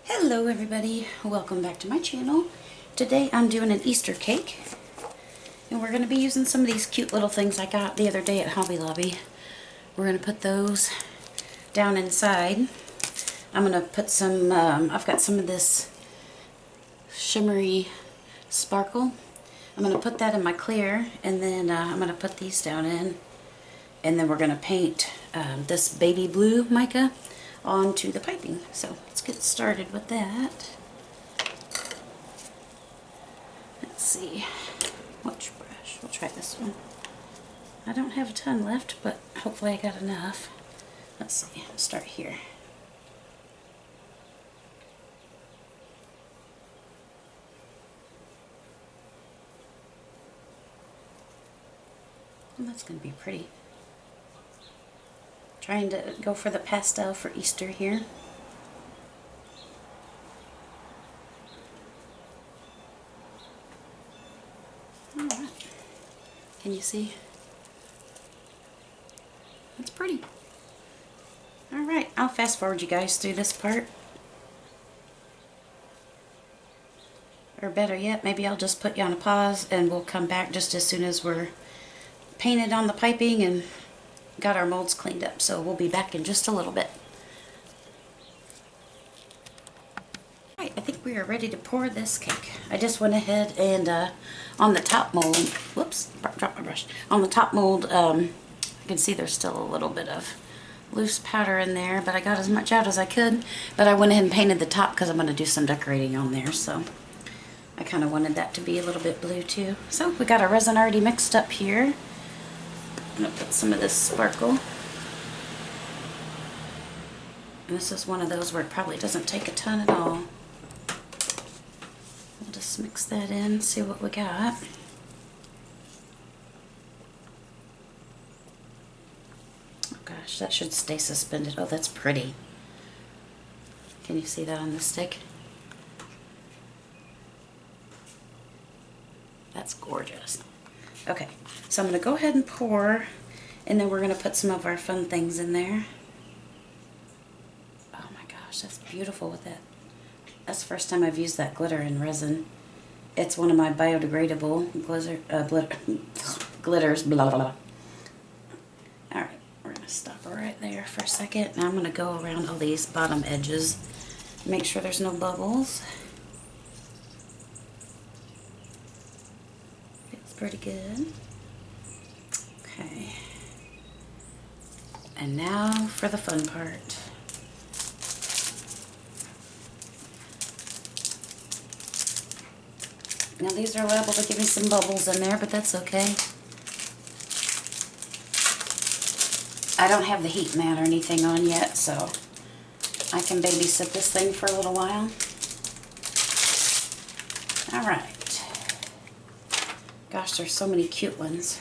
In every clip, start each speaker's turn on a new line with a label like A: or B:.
A: Hello everybody, welcome back to my channel. Today I'm doing an Easter cake and we're going to be using some of these cute little things I got the other day at Hobby Lobby. We're going to put those down inside. I'm going to put some, I've got some of this shimmery sparkle. I'm going to put that in my clear and then I'm going to put these down in, and then we're going to paint this baby blue mica onto the piping. So let's get started with that. Let's see, which brush? We'll try this one. I don't have a ton left, but hopefully I got enough. Let's see, I'll start here. And that's going to be pretty. Trying to go for the pastel for Easter here. Alright. Can you see? That's pretty. Alright, I'll fast forward you guys through this part. Or better yet, maybe I'll just put you on a pause and we'll come back just as soon as we're painted on the piping and got our molds cleaned up. So we'll be back in just a little bit. Alright, I think we are ready to pour this cake. I just went ahead and on the top mold, whoops, dropped my brush. On the top mold, you can see there's still a little bit of loose powder in there, but I got as much out as I could. But I went ahead and painted the top because I'm going to do some decorating on there, so I kind of wanted that to be a little bit blue too. So we got our resin already mixed up here. I'm going to put some of this sparkle. And this is one of those where it probably doesn't take a ton at all. We'll just mix that in, see what we got. Oh gosh, that should stay suspended. Oh, that's pretty. Can you see that on the stick? That's gorgeous. Okay, so I'm going to go ahead and pour, and then we're going to put some of our fun things in there. Oh my gosh, that's beautiful with that. That's the first time I've used that glitter in resin. It's one of my biodegradable glitters, blah, blah, blah. Alright, we're going to stop right there for a second. Now I'm going to go around all these bottom edges, make sure there's no bubbles. Pretty good. Okay. And now for the fun part. Now these are liable to give me some bubbles in there, but that's okay. I don't have the heat mat or anything on yet, so I can babysit this thing for a little while. Alright. Gosh, there's so many cute ones.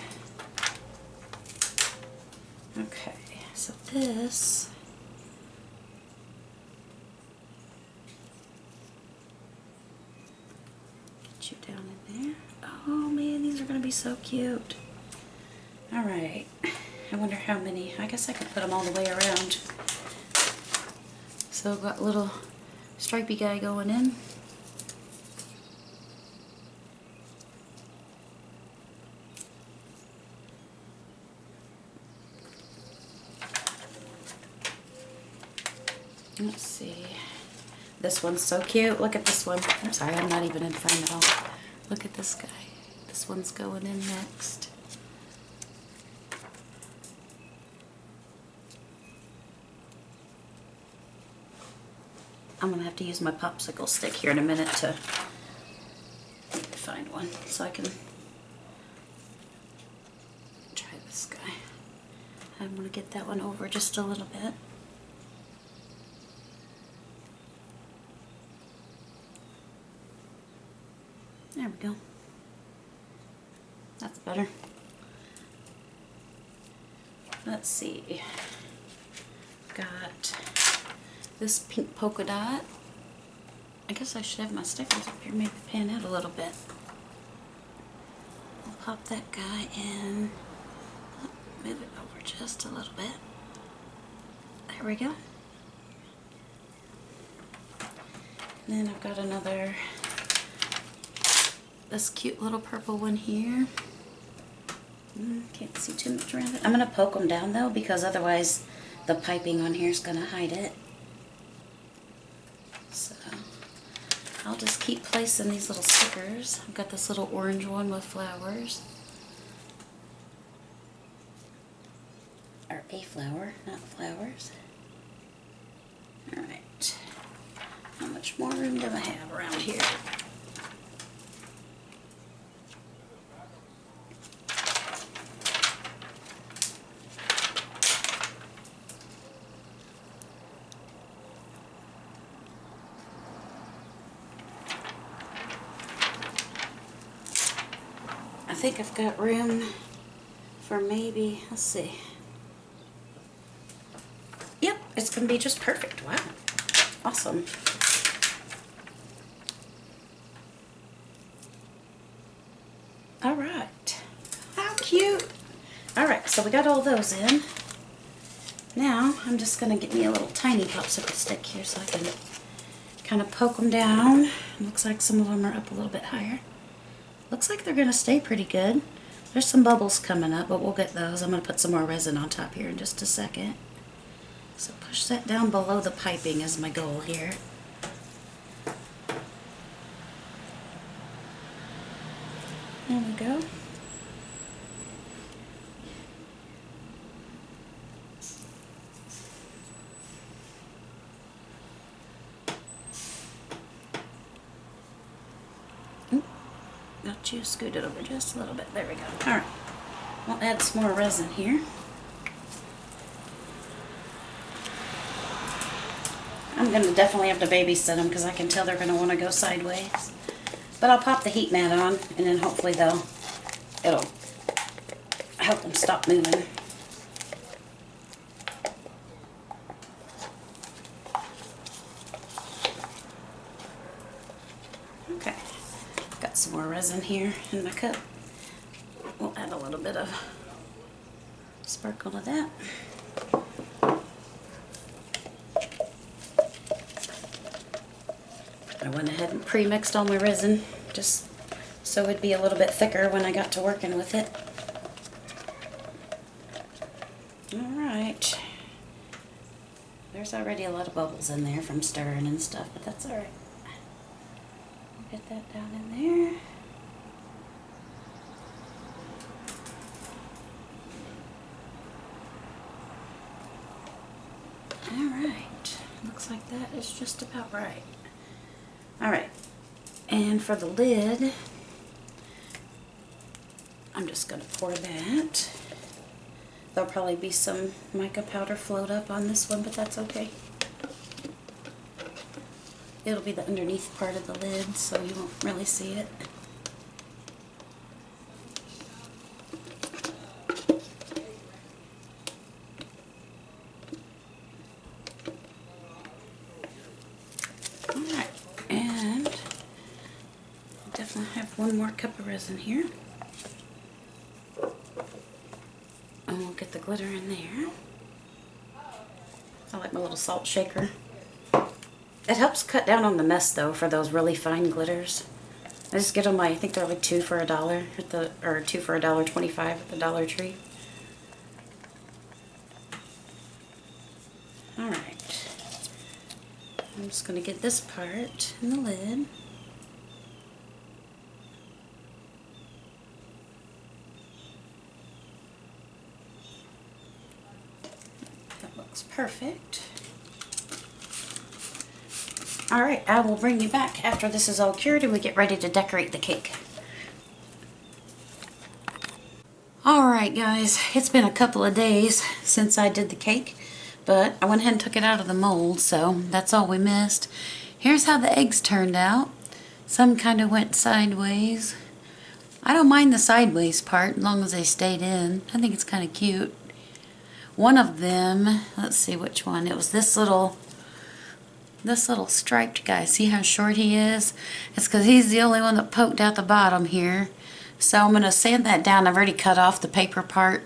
A: Okay, so this, get you down in there. Oh man, these are going to be so cute. Alright, I wonder how many. I guess I could put them all the way around. So I've got a little stripey guy going in. Let's see. This one's so cute. Look at this one. I'm sorry, I'm not even in frame at all. Look at this guy. This one's going in next. I'm going to have to use my popsicle stick here in a minute to find one so I can try this guy. I'm going to get that one over just a little bit. There we go. That's better. Let's see. Got this pink polka dot. I guess I should have my stickers up here, maybe pan out a little bit. I'll pop that guy in. Move it over just a little bit. There we go. And then I've got another, this cute little purple one here. Can't see too much around it. I'm going to poke them down though, because otherwise the piping on here is going to hide it. So I'll just keep placing these little stickers. I've got this little orange one with flowers. Or a flower, not flowers. Alright. How much more room do I have around here? I think I've got room for maybe, let's see. Yep, it's going to be just perfect. Wow. Awesome. Alright. How cute. Alright, so we got all those in. Now, I'm just going to get me a little tiny popsicle stick here so I can kind of poke them down. Looks like some of them are up a little bit higher. Looks like they're going to stay pretty good. There's some bubbles coming up, but we'll get those. I'm going to put some more resin on top here in just a second. So push that down below the piping is my goal here. There we go. Got you scooted over just a little bit. There we go. Alright. We'll add some more resin here. I'm going to definitely have to babysit them because I can tell they're going to want to go sideways. But I'll pop the heat mat on and then hopefully it'll help them stop moving. Okay. Got some more resin here in my cup. We'll add a little bit of sparkle to that. I went ahead and pre-mixed all my resin just so it'd be a little bit thicker when I got to working with it. Alright. There's already a lot of bubbles in there from stirring and stuff, but that's alright. Get that down in there. Alright. Looks like that is just about right. Alright, and for the lid, I'm just going to pour that. There'll probably be some mica powder float up on this one, but that's okay. It'll be the underneath part of the lid, so you won't really see it. One more cup of resin here. And we'll get the glitter in there. I like my little salt shaker. It helps cut down on the mess though for those really fine glitters. I just get them, I think they're like 2 for $1 at the, or 2 for $1.25 at the Dollar Tree. Alright. I'm just going to get this part in the lid. Perfect. Alright, I will bring you back after this is all cured and we get ready to decorate the cake. Alright guys, it's been a couple of days since I did the cake, but I went ahead and took it out of the mold, so that's all we missed. Here's how the eggs turned out. Some kind of went sideways. I don't mind the sideways part as long as they stayed in. I think it's kind of cute. One of them, let's see which one, it was this little striped guy. See how short he is? It's because he's the only one that poked out the bottom here. So I'm going to sand that down. I've already cut off the paper part,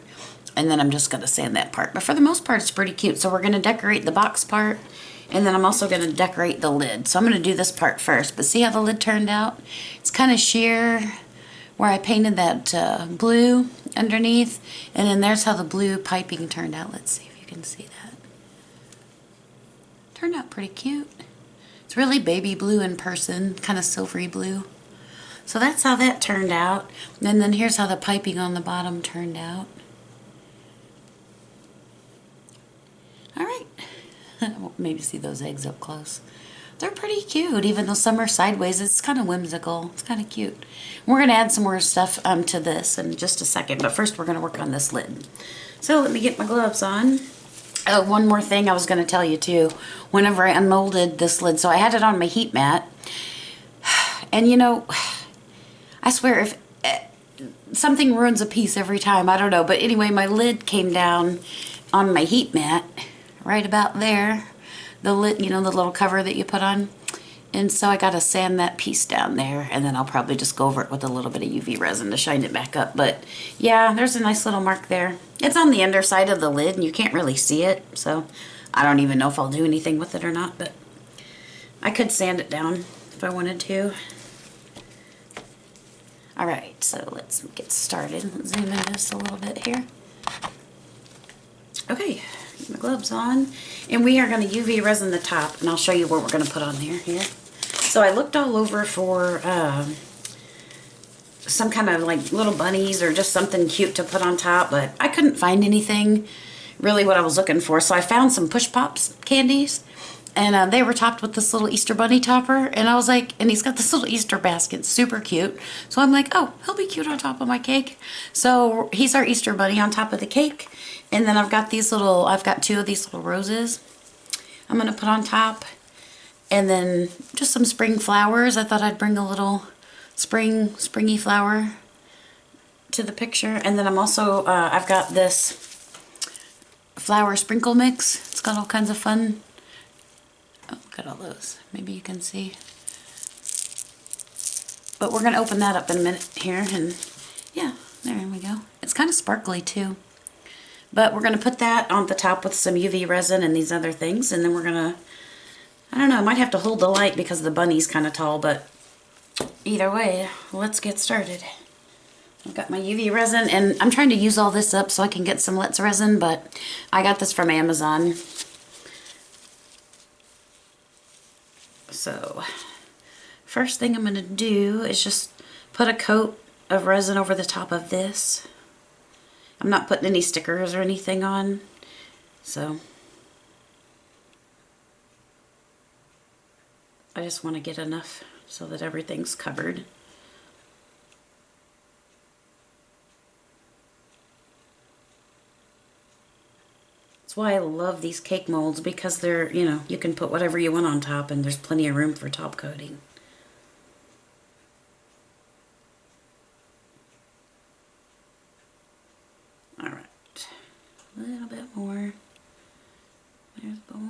A: and then I'm just going to sand that part. But for the most part, it's pretty cute. So we're going to decorate the box part, And then I'm also going to decorate the lid. So I'm going to do this part first. But see how the lid turned out? It's kind of sheer where I painted that blue underneath. And then there's how the blue piping turned out. Let's see if you can see that. Turned out pretty cute. It's really baby blue in person, kind of silvery blue. So that's how that turned out. And then here's how the piping on the bottom turned out. Alright. Maybe see those eggs up close. They're pretty cute, even though some are sideways. It's kind of whimsical. It's kind of cute. We're going to add some more stuff to this in just a second, but first we're going to work on this lid. So let me get my gloves on. Oh, one more thing I was going to tell you too. Whenever I unmolded this lid, so I had it on my heat mat, and you know, I swear if something ruins a piece every time, I don't know, but anyway, my lid came down on my heat mat right about there. The lid, you know, the little cover that you put on. And so I got to sand that piece down there, and then I'll probably just go over it with a little bit of UV resin to shine it back up. But yeah, there's a nice little mark there. It's on the underside of the lid and you can't really see it, so I don't even know if I'll do anything with it or not, but I could sand it down if I wanted to. Alright, so let's get started. Let's zoom in just a little bit here. Okay, get my gloves on, and we are going to UV resin the top, and I'll show you what we're going to put on there here. So I looked all over for some kind of like little bunnies or just something cute to put on top, but I couldn't find anything really what I was looking for. So I found some Push Pops candies, and they were topped with this little Easter bunny topper, and I was like, and he's got this little Easter basket, super cute. So I'm like, oh, he'll be cute on top of my cake. So he's our Easter bunny on top of the cake. And then I've got these little, I've got 2 of these little roses I'm going to put on top. And then just some spring flowers. I thought I'd bring a little springy flower to the picture. And then I'm also, I've got this flower sprinkle mix. It's got all kinds of fun. Oh, look at all those. Maybe you can see. But we're going to open that up in a minute here. And yeah, there we go. It's kind of sparkly too. But we're going to put that on the top with some UV resin and these other things. And then we're going to, I don't know, I might have to hold the light because the bunny's kind of tall. But either way, let's get started. I've got my UV resin, and I'm trying to use all this up so I can get some Let's resin. But I got this from Amazon. So first thing I'm going to do is just put a coat of resin over the top of this. I'm not putting any stickers or anything on, so I just want to get enough so that everything's covered. That's why I love these cake molds, because they're, you know, you can put whatever you want on top and there's plenty of room for top coating. Alright, a little bit more. There's the bowl.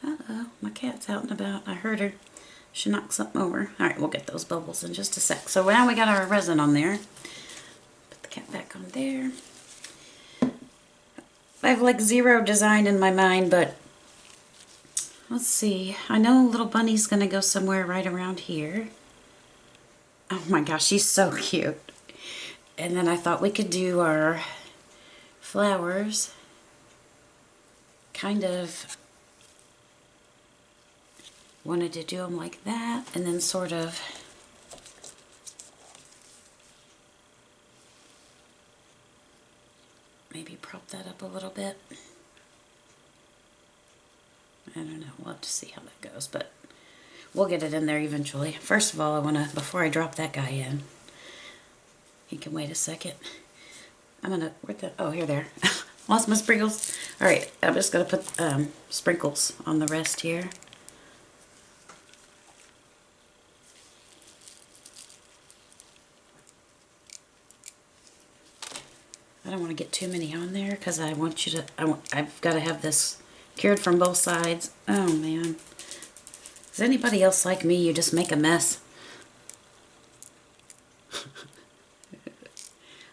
A: Uh-oh, my cat's out and about. I heard her. She knocked something over. Alright, we'll get those bubbles in just a sec. So now we got our resin on there. Put the cat back on there. I have like zero design in my mind, but let's see. I know little bunny's gonna go somewhere right around here. Oh my gosh, she's so cute. And then I thought we could do our flowers kind of wanted to do them like that, and then sort of maybe prop that up a little bit. I don't know, we'll have to see how that goes, but we'll get it in there eventually. First of all, I want to, before I drop that guy in, he can wait a second. I'm going to, where'd the, oh, here there. Lost my sprinkles. Alright, I'm just going to put sprinkles on the rest here. I don't want to get too many on there because I want you to, I've got to have this cured from both sides. Oh man. Is anybody else like me? You just make a mess.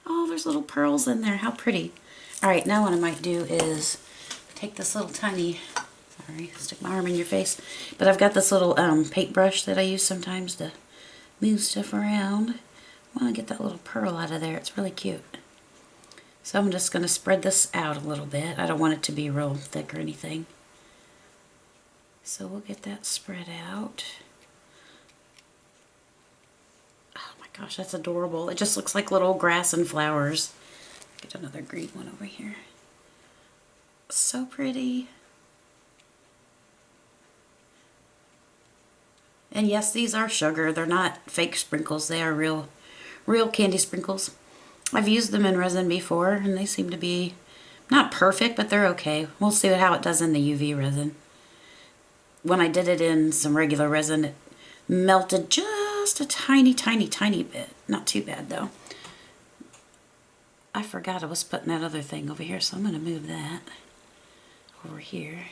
A: Oh, there's little pearls in there. How pretty. Alright, now what I might do is take this little tiny, sorry, stick my arm in your face, but I've got this little paintbrush that I use sometimes to move stuff around. I want to get that little pearl out of there. It's really cute. So I'm just going to spread this out a little bit. I don't want it to be real thick or anything. So we'll get that spread out. Oh my gosh, that's adorable. It just looks like little grass and flowers. Get another green one over here. So pretty. And yes, these are sugar. They're not fake sprinkles. They are real candy sprinkles. I've used them in resin before and they seem to be not perfect, but they're okay. We'll see how it does in the UV resin. When I did it in some regular resin, it melted just a tiny bit. Not too bad though. I forgot I was putting that other thing over here, so I'm going to move that over here.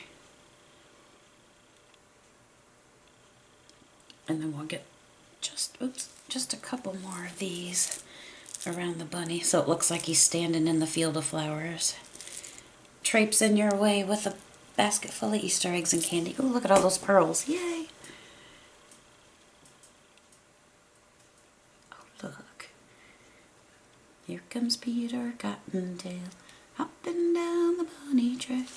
A: And then we'll get just a couple more of these around the bunny so it looks like he's standing in the field of flowers. Traipsing your way with a basket full of Easter eggs and candy. Oh, look at all those pearls. Yay! Oh, look. Here comes Peter Cottontail, hopping down the bunny track.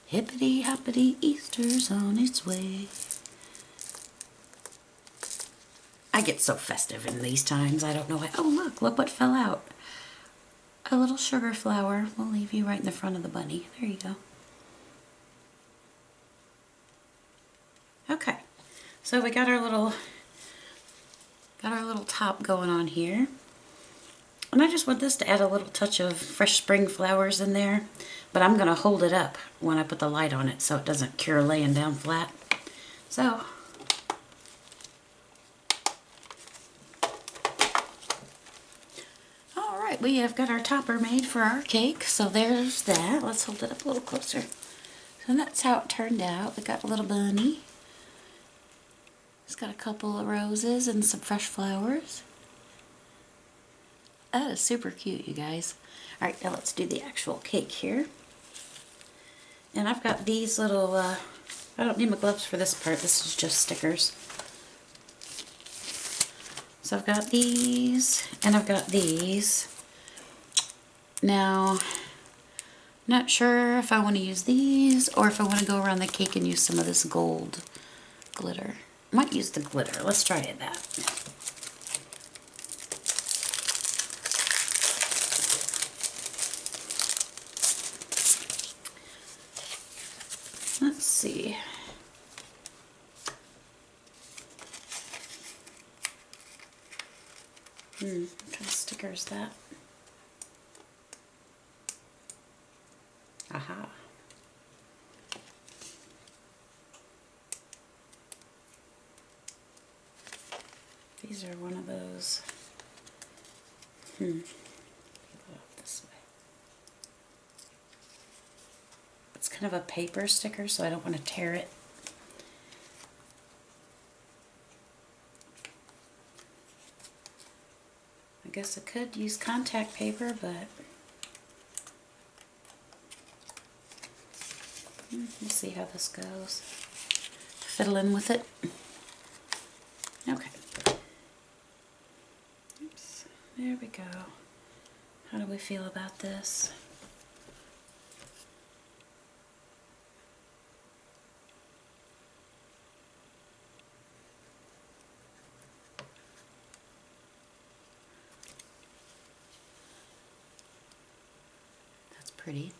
A: Hippity hoppity, Easter's on its way. I get so festive in these times, I don't know why. Oh look what fell out. A little sugar flower. We'll leave you right in the front of the bunny. There you go. Okay, so we got our little top going on here. And I just want this to add a little touch of fresh spring flowers in there. But I'm going to hold it up when I put the light on it so it doesn't cure laying down flat. So, alright, we have got our topper made for our cake. So there's that. Let's hold it up a little closer. So that's how it turned out. We got a little bunny. It's got a couple of roses and some fresh flowers. That is super cute, you guys. Alright, now let's do the actual cake here. And I've got these little, I don't need my gloves for this part, this is just stickers. So I've got these, and I've got these. Now, not sure if I want to use these, or if I want to go around the cake and use some of this gold glitter. I might use the glitter, let's try that. Let's see. What kind of sticker is that? Aha. These are one of those. Get it off this way. It's kind of a paper sticker, so I don't want to tear it. I guess I could use contact paper, but we'll see how this goes. Fiddling with it. Okay. Oops. There we go. How do we feel about this? Pretty.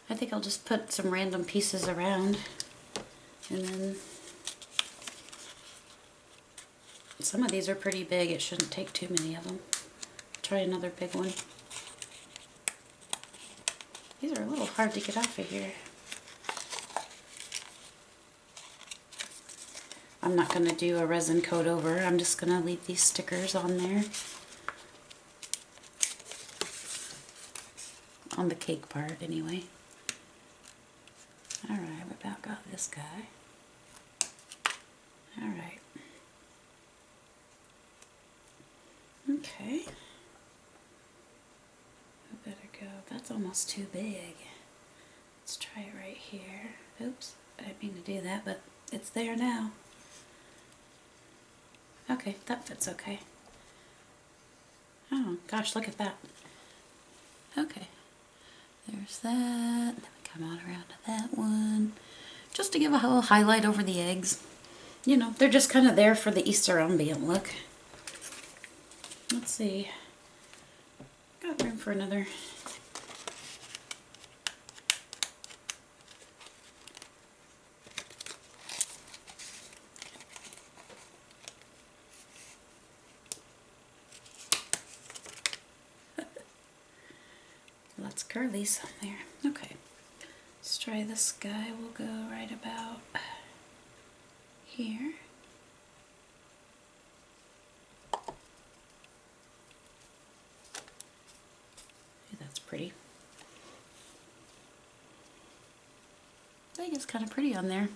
A: I think I'll just put some random pieces around, and then some of these are pretty big. It shouldn't take too many of them. Try another big one. These are a little hard to get off of here. I'm not going to do a resin coat over. I'm just going to leave these stickers on there. On the cake part, anyway. Alright, we about got this guy. Alright. Okay. I better go That's almost too big. Let's try it right here. Oops, I didn't mean to do that, but it's there now. Okay, that fits okay. Oh gosh, look at that. Okay, there's that. Then we come out around to that one. Just to give a little highlight over the eggs. You know, they're just kind of there for the Easter ambient look. Let's see. Got room for another. Lots of curlies on there. Okay. Let's try this guy. We'll go right about here. Ooh, that's pretty. I think it's kind of pretty on there.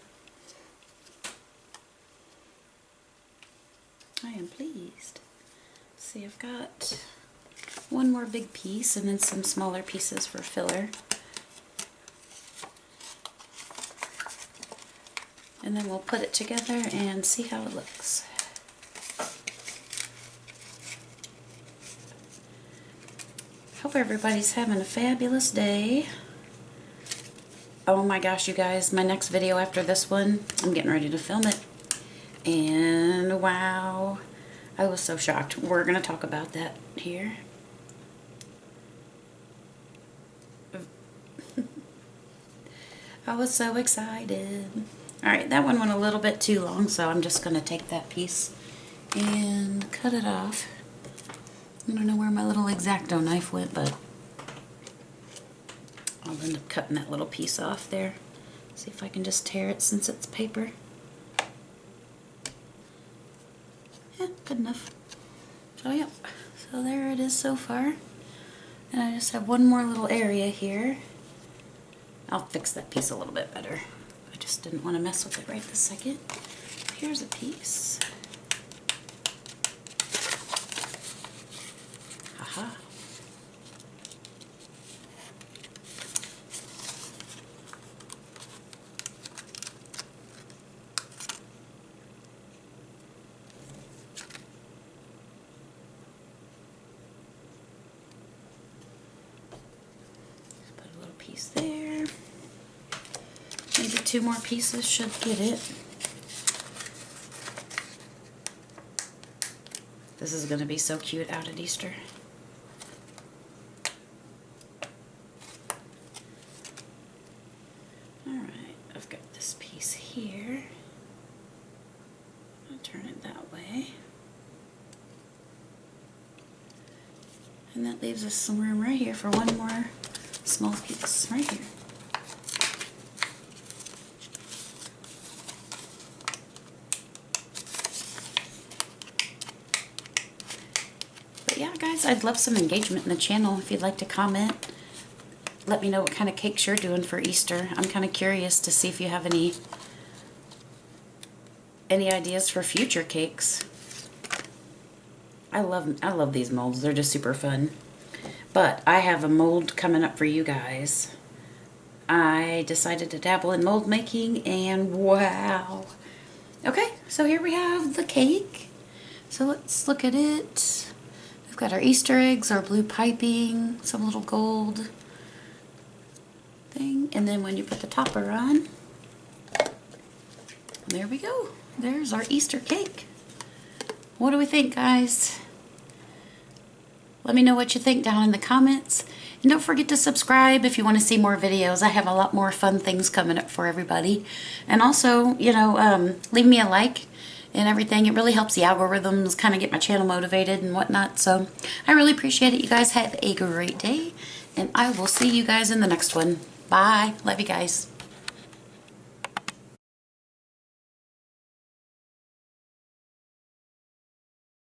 A: I am pleased. Let's see, I've got one more big piece and then some smaller pieces for filler. And then we'll put it together and see how it looks. Hope everybody's having a fabulous day. Oh my gosh, you guys, my next video after this one, I'm getting ready to film it. And wow, I was so shocked. We're going to talk about that here. I was so excited. Alright, that one went a little bit too long, so I'm just going to take that piece and cut it off. I don't know where my little X-Acto knife went, but I'll end up cutting that little piece off there. See if I can just tear it since it's paper. Yeah, good enough. So yep, so there it is so far. And I just have one more little area here. I'll fix that piece a little bit better. I just didn't want to mess with it right this second. Here's a piece. Haha. Put a little piece there. Maybe two more pieces should get it. This is going to be so cute out at Easter. Alright, I've got this piece here. I'll turn it that way. And that leaves us some room right here for one more small piece right here. Yeah, guys, I'd love some engagement in the channel. If you'd like to comment, let me know what kind of cakes you're doing for Easter. I'm kind of curious to see if you have any ideas for future cakes. I love these molds. They're just super fun. But I have a mold coming up for you guys. I decided to dabble in mold making, and wow. Okay, so here we have the cake. So let's look at it. Got our Easter eggs, our blue piping, some little gold thing, and then when you put the topper on, there we go. There's our Easter cake. What do we think, guys? Let me know what you think down in the comments. And don't forget to subscribe if you want to see more videos. I have a lot more fun things coming up for everybody. And also, you know, leave me a like and everything. It really helps the algorithms kind of get my channel motivated and whatnot. So I really appreciate it. You guys have a great day, and I will see you guys in the next one. Bye. Love you guys.